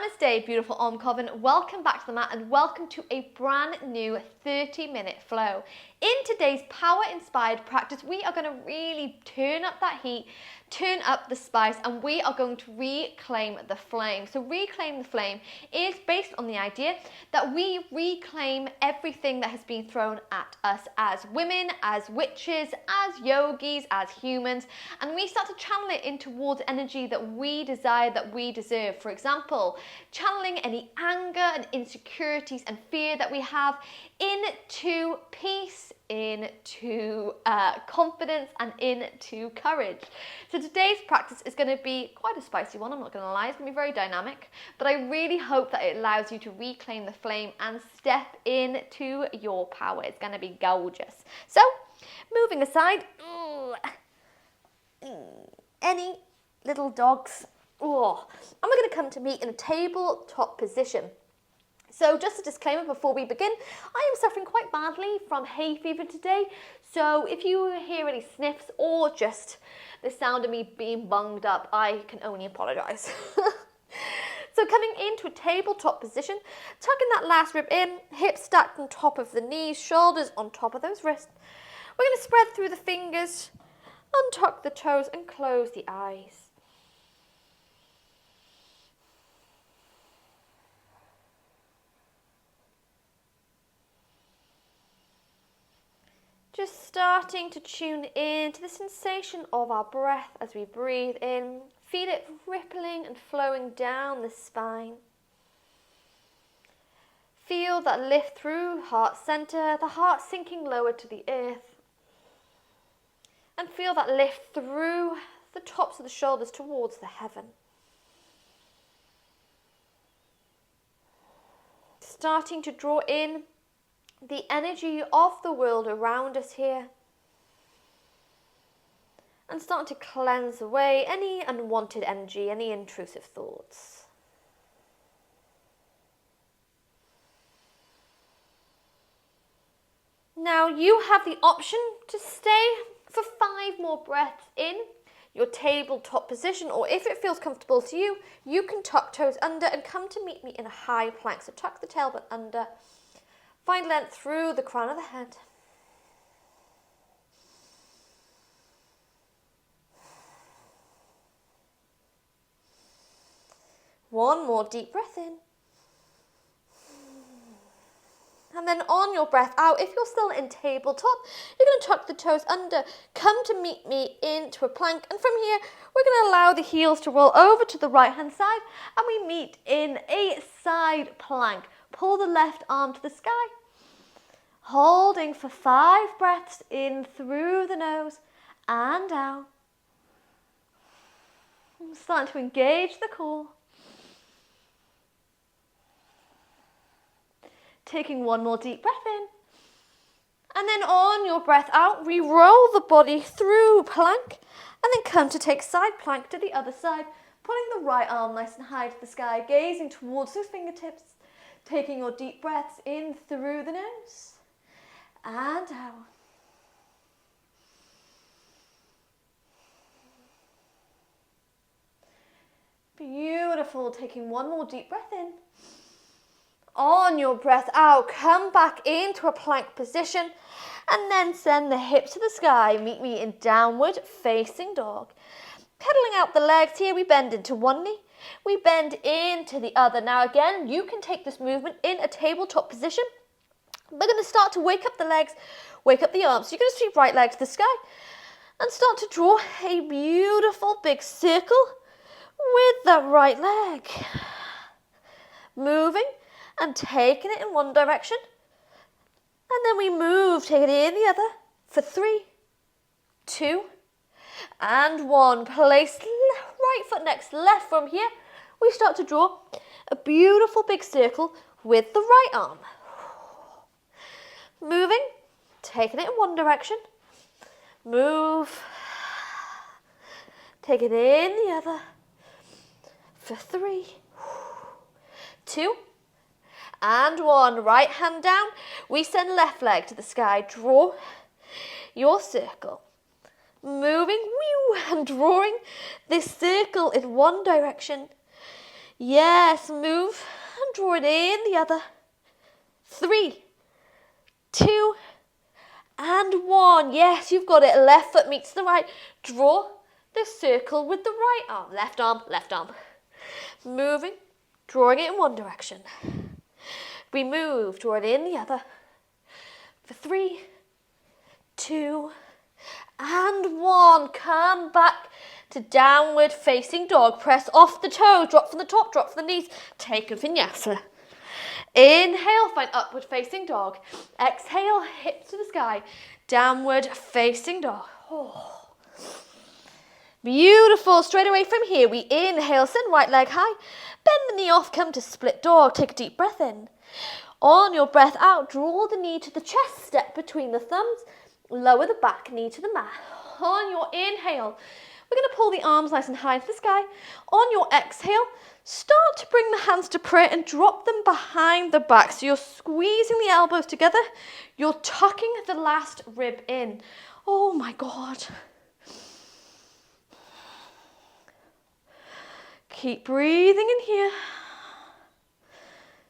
Namaste, beautiful Om Coven. Welcome back to the mat and welcome to a brand new 30-minute flow. In today's power-inspired practice, we are going to really turn up that heat, turn up the spice, and we are going to reclaim the flame. So reclaim the flame is based on the idea that we reclaim everything that has been thrown at us as women, as witches, as yogis, as humans, and we start to channel it in towards energy that we desire, that we deserve. For example, channeling any anger and insecurities and fear that we have into peace, into confidence, and into courage. So today's practice is going to be quite a spicy one, I'm not going to lie. It's going to be very dynamic, but I really hope that it allows you to reclaim the flame and step into your power. It's going to be gorgeous. So, moving aside, any little dogs, and we're going to come to meet in a tabletop position. So just a disclaimer before we begin, I am suffering quite badly from hay fever today, so if you hear any sniffs or just the sound of me being bunged up, I can only apologise. So coming into a tabletop position, tucking that last rib in, hips stacked on top of the knees, shoulders on top of those wrists. We're going to spread through the fingers, untuck the toes and close the eyes. Just starting to tune in to the sensation of our breath as we breathe in. Feel it rippling and flowing down the spine. Feel that lift through heart center, the heart sinking lower to the earth. And feel that lift through the tops of the shoulders towards the heaven. Starting to draw in the energy of the world around us here, and starting to cleanse away any unwanted energy, any intrusive thoughts. Now you have the option to stay for 5 more breaths in your tabletop position, or if it feels comfortable to you, you can tuck toes under and come to meet me in a high plank. So tuck the tailbone under. Find length through the crown of the head. One more deep breath in. And then on your breath out, if you're still in tabletop, you're going to tuck the toes under, come to meet me into a plank, and from here, we're going to allow the heels to roll over to the right-hand side, and we meet in a side plank. Pull the left arm to the sky, holding for 5 breaths in through the nose and out. I'm starting to engage the core. Taking one more deep breath in. And then on your breath out, we roll the body through plank and then come to take side plank to the other side, pulling the right arm nice and high to the sky, gazing towards those fingertips. Taking your deep breaths in through the nose and out. Beautiful. Taking one more deep breath in. On your breath out, come back into a plank position and then send the hips to the sky. Meet me in downward facing dog. Pedaling out the legs here, we bend into one knee. We bend into the other. Now again, you can take this movement in a tabletop position. We're going to start to wake up the legs, wake up the arms. So you're going to sweep right leg to the sky and start to draw a beautiful big circle with that right leg. Moving and taking it in one direction. And then we move, take it in the other for 3, 2, and 1. Place right foot next to left. From here, we start to draw a beautiful big circle with the right arm. Moving, taking it in one direction. Move, take it in the other for 3, 2, and 1. Right hand down. We send left leg to the sky. Draw your circle. Moving, and drawing this circle in one direction. Yes, move and draw it in the other. 3, 2, and 1. Yes, you've got it. Left foot meets the right. Draw the circle with the right arm. Left arm, left arm. Moving, drawing it in one direction. We move, draw it in the other. For 3, 2, and 1. Come back to downward facing dog. Press off the toes, drop from the top, drop from the knees. Take a vinyasa. Inhale, find upward facing dog. Exhale, hips to the sky. Downward facing dog. Oh. Beautiful. Straight away from here, we inhale, send right leg high. Bend the knee off, come to split dog. Take a deep breath in. On your breath out, draw the knee to the chest, step between the thumbs. Lower the back knee to the mat. On your inhale, we're going to pull the arms nice and high to the sky. On your exhale, start to bring the hands to prayer and drop them behind the back. So you're squeezing the elbows together. You're tucking the last rib in. Oh my God. Keep breathing in here.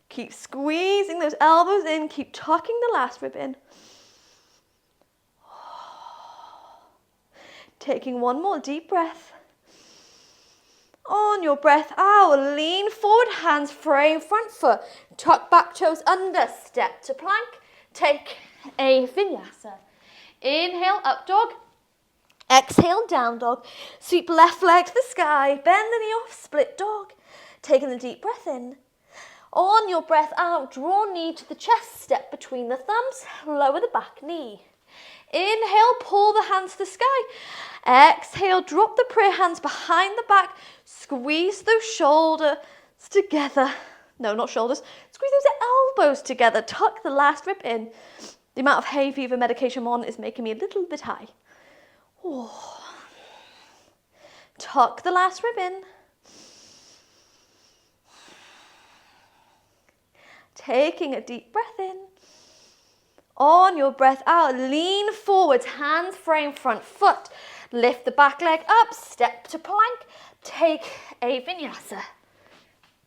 Keep squeezing those elbows in. Keep tucking the last rib in. Taking one more deep breath. On your breath out, lean forward, hands frame front foot. Tuck back toes under, step to plank. Take a vinyasa. Inhale, up dog. Exhale, down dog. Sweep left leg to the sky. Bend the knee off, split dog. Taking a deep breath in. On your breath out, draw knee to the chest, step between the thumbs, lower the back knee. Inhale, pull the hands to the sky. Exhale, drop the prayer hands behind the back. Squeeze those shoulders together. No, not shoulders. Squeeze those elbows together. Tuck the last rib in. The amount of hay fever medication I'm on is making me a little bit high. Oh. Tuck the last rib in. Taking a deep breath in. On your breath out, lean forwards, hands frame front foot. Lift the back leg up, step to plank. Take a vinyasa.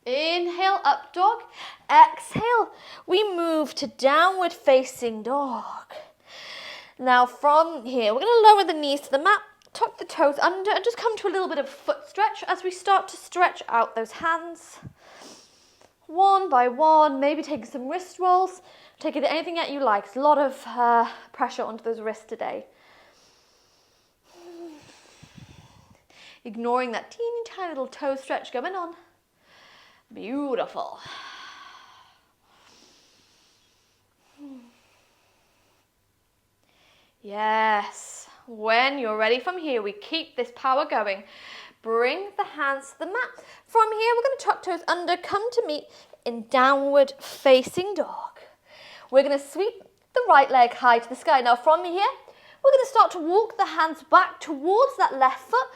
Inhale, up dog. Exhale, we move to downward facing dog. Now from here, we're going to lower the knees to the mat, tuck the toes under, and just come to a little bit of foot stretch as we start to stretch out those hands. One by one, maybe taking some wrist rolls. Take it anything that you like. There's a lot of pressure onto those wrists today. Ignoring that teeny tiny little toe stretch going on. Beautiful. Yes. When you're ready from here, we keep this power going. Bring the hands to the mat. From here, we're going to tuck toes under, come to meet in downward facing dog. We're going to sweep the right leg high to the sky. Now from here, we're going to start to walk the hands back towards that left foot,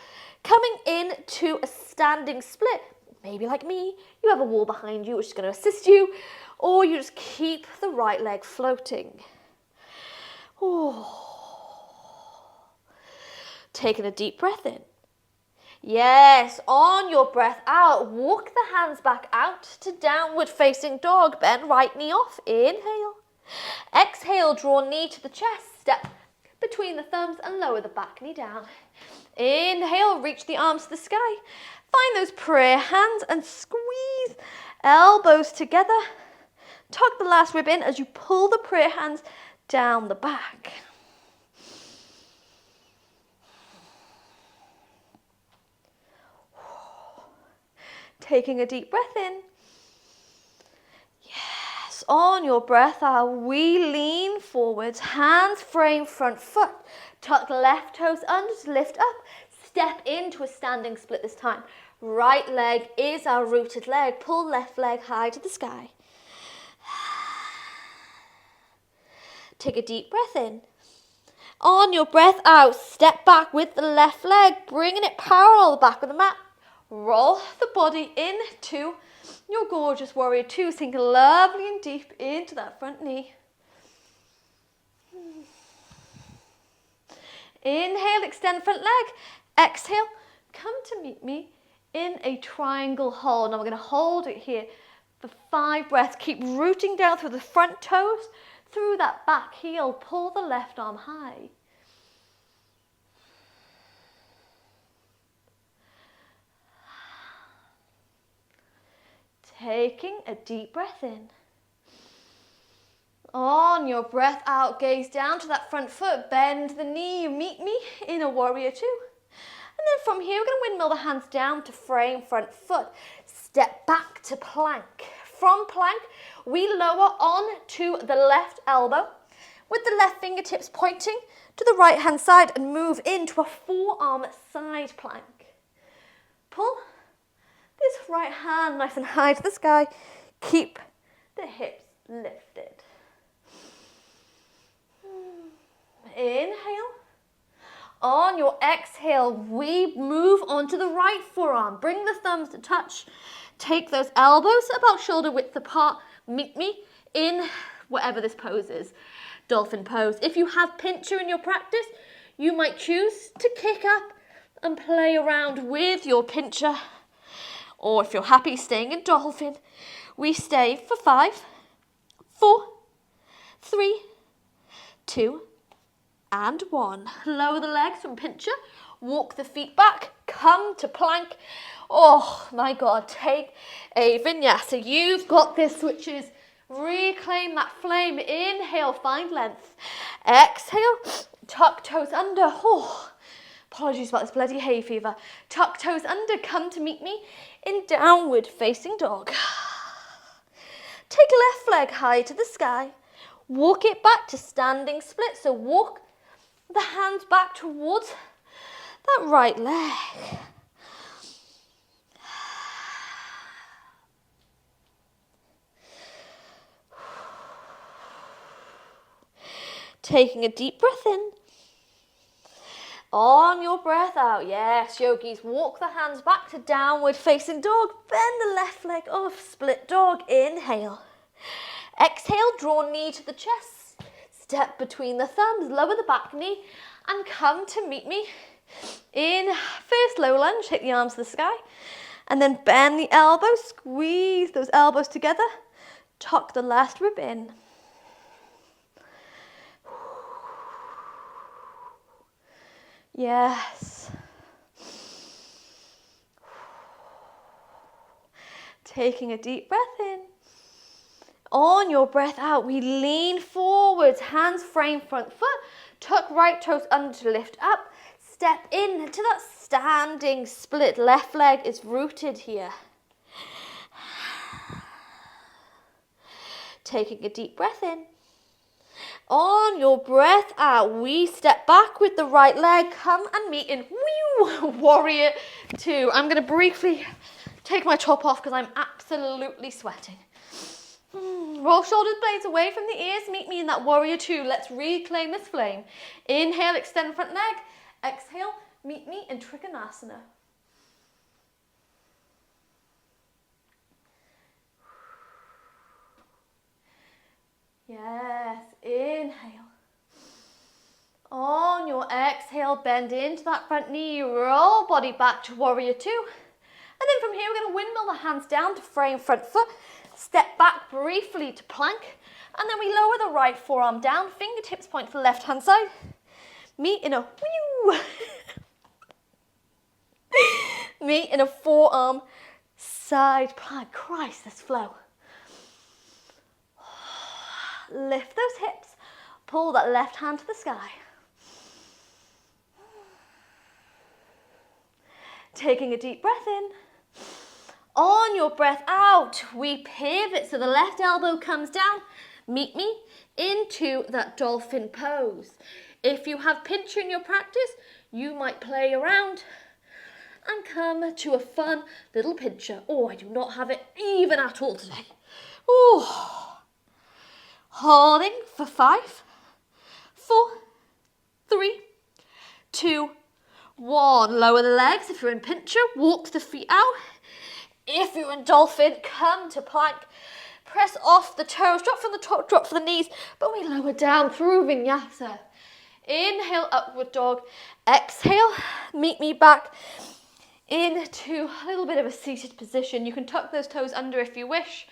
coming into a standing split. Maybe like me, you have a wall behind you which is going to assist you, or you just keep the right leg floating. Oh. Taking a deep breath in. Yes, on your breath out, walk the hands back out to downward facing dog. Bend right knee off. Inhale. Exhale, draw knee to the chest. Step between the thumbs and lower the back knee down. Inhale, reach the arms to the sky. Find those prayer hands and squeeze elbows together. Tuck the last rib in as you pull the prayer hands down the back. Taking a deep breath in. Yes, on your breath out, we lean forwards, hands frame front foot. Tuck left toes under to lift up. Step into a standing split this time. Right leg is our rooted leg. Pull left leg high to the sky. Take a deep breath in. On your breath out, step back with the left leg, bringing it parallel the back of the mat. Roll the body into your gorgeous warrior two. Sink lovely and deep into that front knee. Inhale, extend front leg. Exhale, come to meet me in a triangle hold. Now we're going to hold it here for 5 breaths. Keep rooting down through the front toes, through that back heel. Pull the left arm high. Taking a deep breath in. On your breath out, gaze down to that front foot, bend the knee, you meet me in a warrior 2. And then from here, we're going to windmill the hands down to frame front foot. Step back to plank. From plank, we lower on to the left elbow with the left fingertips pointing to the right hand side and move into a forearm side plank. Pull this right hand nice and high to the sky. Keep the hips lifted. Inhale. On your exhale, we move onto the right forearm. Bring the thumbs to touch. Take those elbows about shoulder width apart. Meet me in whatever this pose is. Dolphin pose. If you have pincher in your practice, you might choose to kick up and play around with your pincher. Or if you're happy staying in dolphin, we stay for 5, 4, 3, 2, and 1. Lower the legs from pincher, walk the feet back, come to plank. Oh my God, take a vinyasa. You've got this, switches. Reclaim that flame. Inhale, find length. Exhale, tuck toes under. Oh, apologies about this bloody hay fever. Tuck toes under, come to meet me in downward facing dog. Take left leg high to the sky. Walk it back to standing split. So walk the hands back towards that right leg. Taking a deep breath in. On your breath out, yes, yogis, walk the hands back to downward facing dog. Bend the left leg off, split dog. Inhale. Exhale, draw knee to the chest. Step between the thumbs, lower the back knee, and come to meet me in first low lunge. Take the arms to the sky, and then bend the elbows, squeeze those elbows together. Tuck the last rib in. Yes. Taking a deep breath in. On your breath out, we lean forwards, hands frame front foot, tuck right toes under to lift up, step in to that standing split. Left leg is rooted here. Taking a deep breath in. On your breath out, we step back with the right leg, come and meet in warrior 2. I'm going to briefly take my top off because I'm absolutely sweating. Roll shoulders blades away from the ears, meet me in that warrior 2. Let's reclaim this flame. Inhale, extend front leg. Exhale, meet me in Trikonasana. Yes, inhale. On your exhale, bend into that front knee, roll body back to warrior 2. And then from here, we're going to windmill the hands down to frame front foot. Step back briefly to plank. And then we lower the right forearm down, fingertips point to the left hand side. Meet in a meet in a forearm side plank. Christ, this flow. Lift those hips, pull that left hand to the sky. Taking a deep breath in. On your breath out, we pivot so the left elbow comes down. Meet me into that dolphin pose. If you have pincher in your practice, you might play around and come to a fun little pincher. Oh, I do not have it even at all today. Oh. Holding for 5, 4, 3, 2, 1. Lower the legs. If you're in pincher, walk the feet out. If you're in dolphin, come to plank. Press off the toes, drop from the top, drop for the knees, but we lower down through vinyasa. Inhale, upward dog. Exhale, meet me back into a little bit of a seated position. You can tuck those toes under if you wish,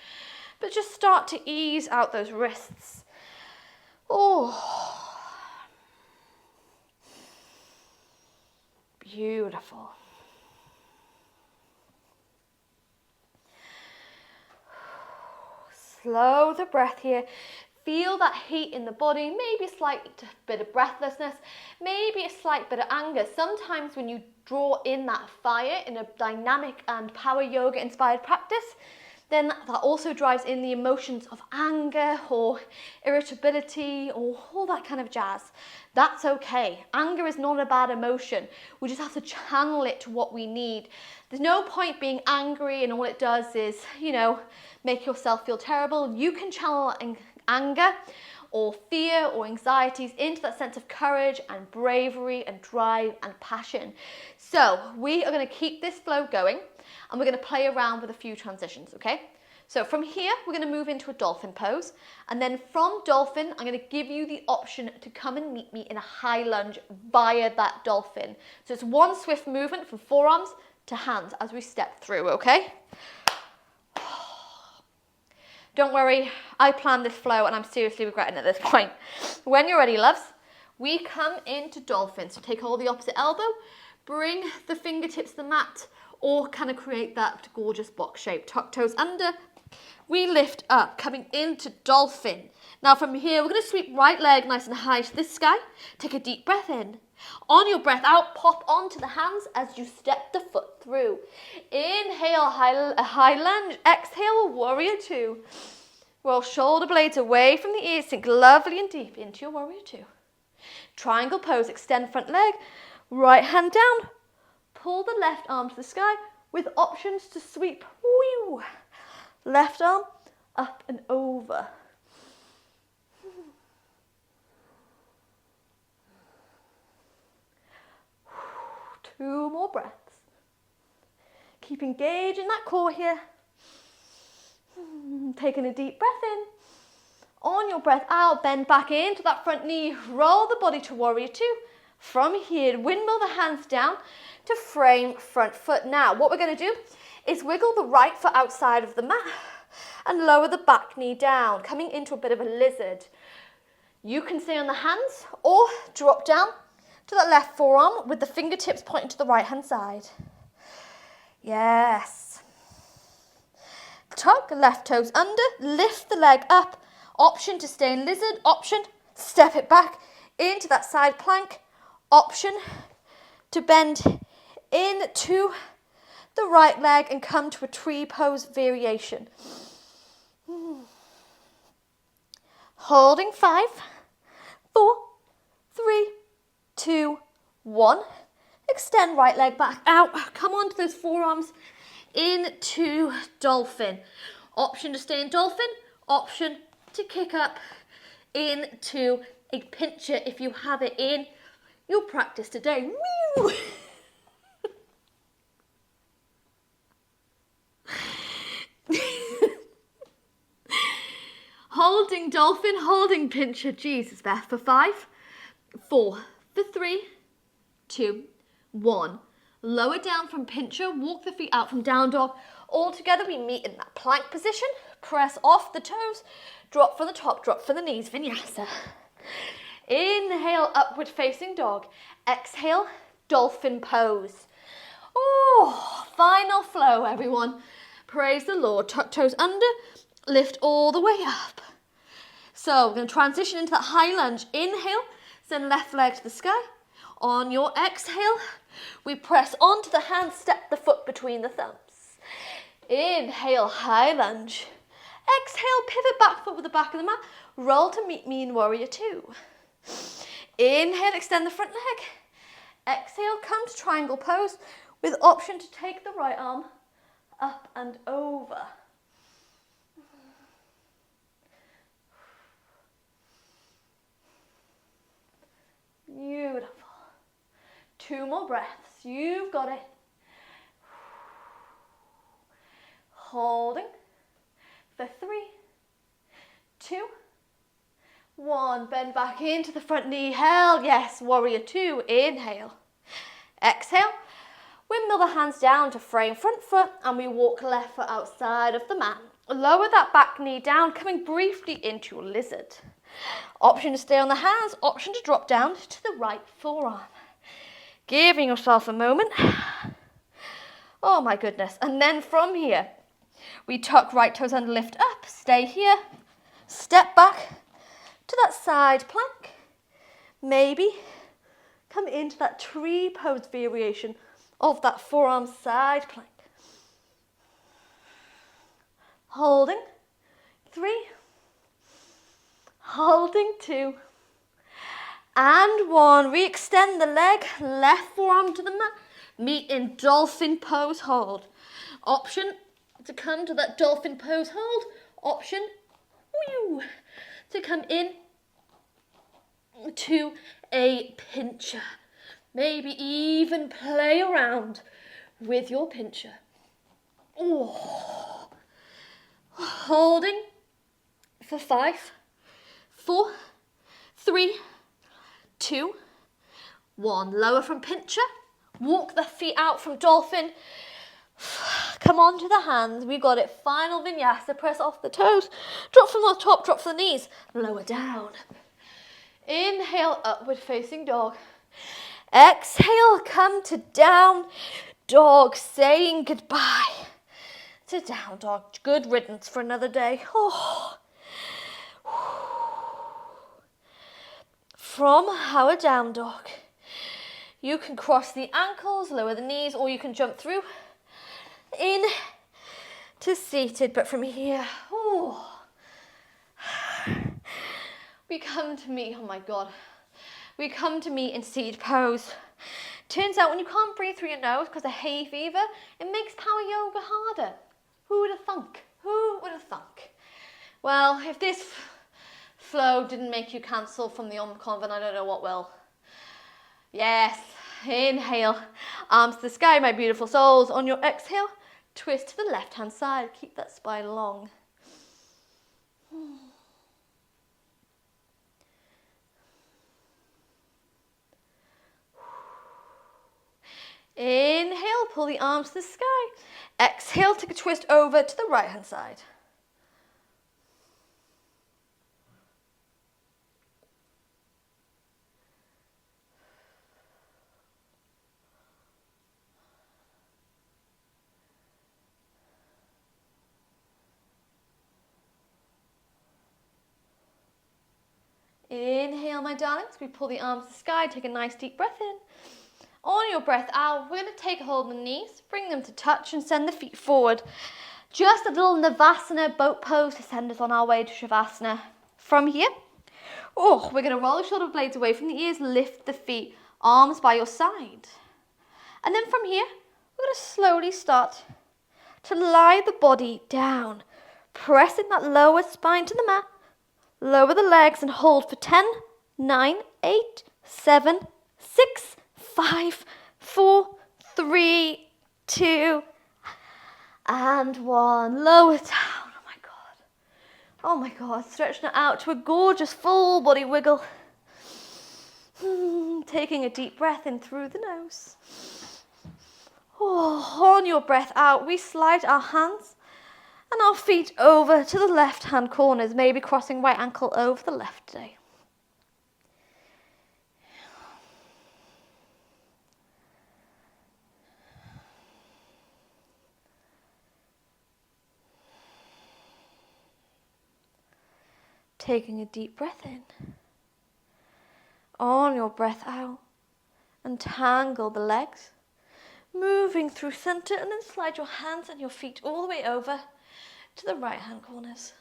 but just start to ease out those wrists. Oh, beautiful. Slow the breath here. Feel that heat in the body, maybe a slight bit of breathlessness, maybe a slight bit of anger. Sometimes when you draw in that fire in a dynamic and power yoga inspired practice, then that also drives in the emotions of anger or irritability or all that kind of jazz. That's okay. Anger is not a bad emotion. We just have to channel it to what we need. There's no point being angry and all it does is, make yourself feel terrible. You can channel anger or fear or anxieties into that sense of courage and bravery and drive and passion. So we are going to keep this flow going and we're going to play around with a few transitions, okay? So from here, we're going to move into a dolphin pose. And then from dolphin, I'm going to give you the option to come and meet me in a high lunge via that dolphin. So it's one swift movement from forearms to hands as we step through, okay? Don't worry, I planned this flow and I'm seriously regretting it at this point. When you're ready, loves, we come into dolphin. So take hold of the opposite elbow, bring the fingertips to the mat, or kind of create that gorgeous box shape. Tuck toes under, we lift up, coming into dolphin. Now from here, we're going to sweep right leg nice and high to the sky. Take a deep breath in. On your breath out, pop onto the hands as you step the foot through. Inhale, high lunge. Exhale, warrior two. Roll shoulder blades away from the ears. Sink lovely and deep into your warrior two. Triangle pose, extend front leg. Right hand down. Pull the left arm to the sky with options to sweep. Whew. Left arm up and over. Two more breaths. Keep engaging that core here. Taking a deep breath in. On your breath out, bend back into that front knee. Roll the body to warrior two. From here, windmill the hands down to frame front foot. Now, what we're going to do is wiggle the right foot outside of the mat and lower the back knee down, coming into a bit of a lizard. You can stay on the hands or drop down to that left forearm with the fingertips pointing to the right hand side. Yes. Tuck left toes under, lift the leg up. Option to stay in lizard, option step it back into that side plank. Option to bend into the right leg and come to a tree pose variation. Holding 5, 4, 3, 2, 1. Extend right leg back out. Come onto those forearms into dolphin. Option to stay in dolphin. Option to kick up into a pincher if you have it in your practice today. Woo! Holding dolphin, holding pincher. Jesus, Beth, for 5, 4, for 3, 2, 1. Lower down from pincher, walk the feet out from down dog. All together we meet in that plank position. Press off the toes, drop from the top, drop from the knees, vinyasa. Inhale, upward facing dog. Exhale, dolphin pose. Oh, final flow, everyone. Praise the Lord. Tuck toes under, lift all the way up. So we're going to transition into that high lunge. Inhale, send left leg to the sky. On your exhale, we press onto the hands, step the foot between the thumbs. Inhale, high lunge. Exhale, pivot back foot with the back of the mat. Roll to meet me in warrior two. Inhale, extend the front leg. Exhale, come to triangle pose with option to take the right arm up and over. Beautiful. 2 more breaths. You've got it. Holding for 3, 2, 1. Bend back into the front knee. Hell yes. Warrior two. Inhale. Exhale. Windmill the hands down to frame front foot, and we walk left foot outside of the mat. Lower that back knee down, coming briefly into your lizard. Option to stay on the hands, option to drop down to the right forearm. Giving yourself a moment. Oh my goodness. And then from here, we tuck right toes and lift up. Stay here. Step back to that side plank. Maybe come into that tree pose variation of that forearm side plank. Holding, 3, holding 2, and 1. Re-extend the leg, left forearm to the mat, meet in dolphin pose hold. Option to come to that dolphin pose hold, option to come in to a pincher. Maybe even play around with your pincher. Oh. Holding for 5, 4, 3, 2, 1. Lower from pincher. Walk the feet out from dolphin. Come on to the hands. We got it. Final vinyasa. Press off the toes. Drop from the top. Drop from the knees. Lower down. Inhale, upward facing dog. Exhale, come to down dog, saying goodbye to down dog. Good riddance for another day. Oh. From our down dog, you can cross the ankles, lower the knees, or you can jump through in to seated. But from here, we come to meet, oh my God, we come to meet in seated pose. Turns out when you can't breathe through your nose because of hay fever, it makes power yoga harder. Who would have thunk? Who would have thunk? Well, if this flow didn't make you cancel from the Om Convent, I don't know what will. Yes, inhale, arms to the sky, my beautiful souls. On your exhale, twist to the left-hand side. Keep that spine long. Inhale, pull the arms to the sky. Exhale, take a twist over to the right-hand side. Inhale, my darlings. We pull the arms to the sky. Take a nice deep breath in. On your breath out, we're going to take a hold of the knees, bring them to touch and send the feet forward. Just a little Navasana boat pose to send us on our way to Shavasana. From here, we're going to roll the shoulder blades away from the ears, lift the feet, arms by your side. And then from here, we're going to slowly start to lie the body down, pressing that lower spine to the mat. Lower the legs and hold for 10, 9, 8, 7, 6, 5, 4, 3, 2, and 1. Lower down. Oh my God. Oh my God. Stretching it out to a gorgeous full body wiggle. Taking a deep breath in through the nose. On your breath out, we slide our hands and our feet over to the left hand corners, maybe crossing right ankle over the left today. Taking a deep breath in. On your breath out, untangle the legs, moving through center, and then slide your hands and your feet all the way over to the right hand corners.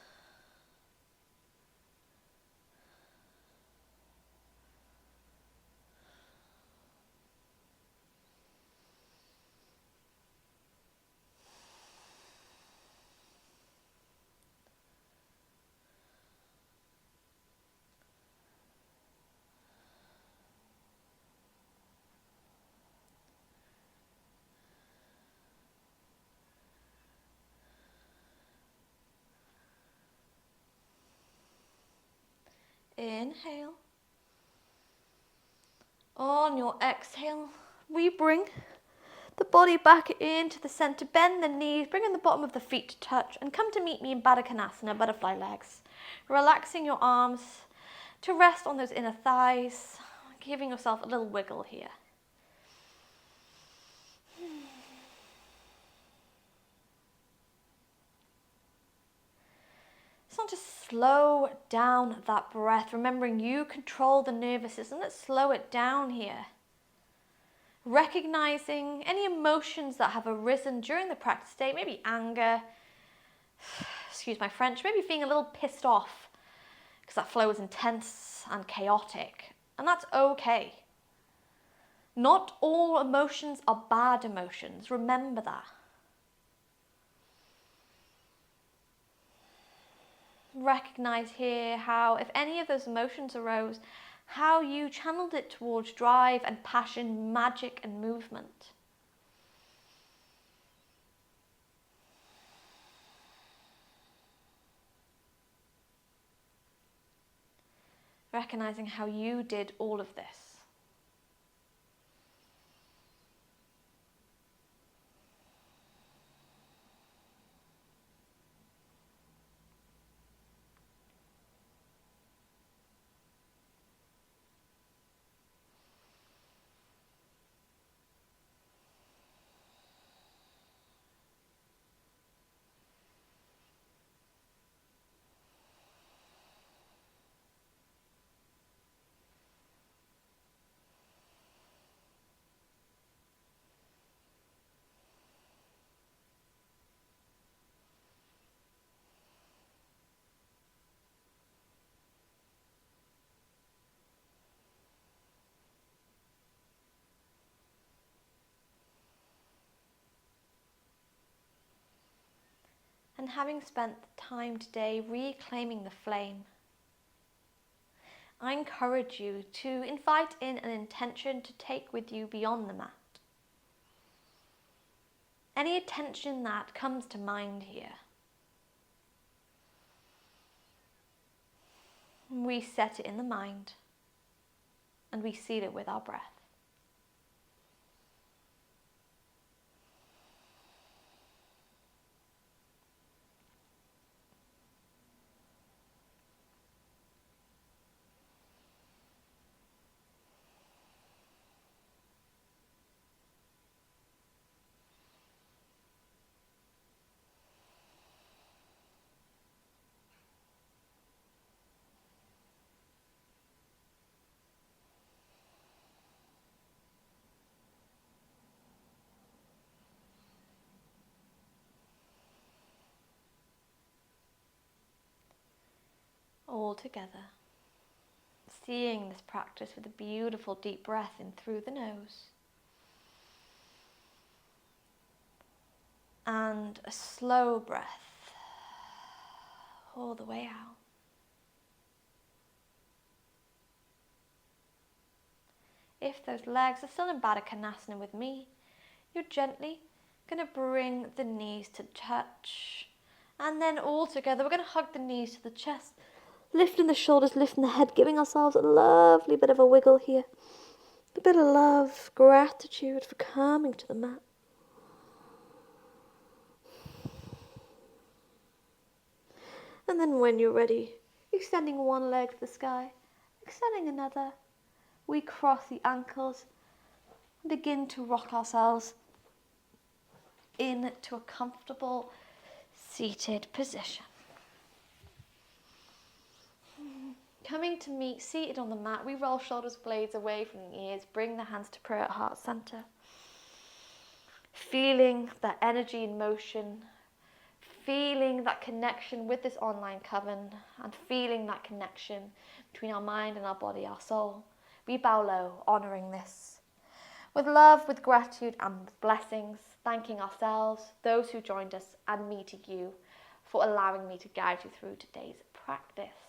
Inhale. On your exhale, we bring the body back into the center. Bend the knees, bringing the bottom of the feet to touch, and come to meet me in Baddha Konasana, butterfly legs. Relaxing your arms to rest on those inner thighs, giving yourself a little wiggle here. So just slow down that breath, remembering you control the nervous system. Let's slow it down here. Recognizing any emotions that have arisen during the practice day, maybe anger, excuse my French, maybe feeling a little pissed off because that flow is intense and chaotic, and that's okay. Not all emotions are bad emotions, remember that. Recognize here how, if any of those emotions arose, how you channeled it towards drive and passion, magic and movement. Recognizing how you did all of this. And having spent the time today reclaiming the flame, I encourage you to invite in an intention to take with you beyond the mat. Any attention that comes to mind here. We set it in the mind and we seal it with our breath. All together, seeing this practice with a beautiful deep breath in through the nose and a slow breath all the way out. If those legs are still in Baddha Konasana with me, you're gently going to bring the knees to touch, and then all together we're going to hug the knees to the chest, lifting the shoulders, lifting the head, giving ourselves a lovely bit of a wiggle here. A bit of love, gratitude for coming to the mat. And then when you're ready, extending one leg to the sky, extending another, we cross the ankles and begin to rock ourselves into a comfortable seated position. Coming to meet, seated on the mat, we roll shoulders blades away from the ears, bring the hands to prayer at heart center. Feeling that energy in motion, feeling that connection with this online coven, and feeling that connection between our mind and our body, our soul. We bow low, honouring this. With love, with gratitude and with blessings, thanking ourselves, those who joined us, and me to you for allowing me to guide you through today's practice.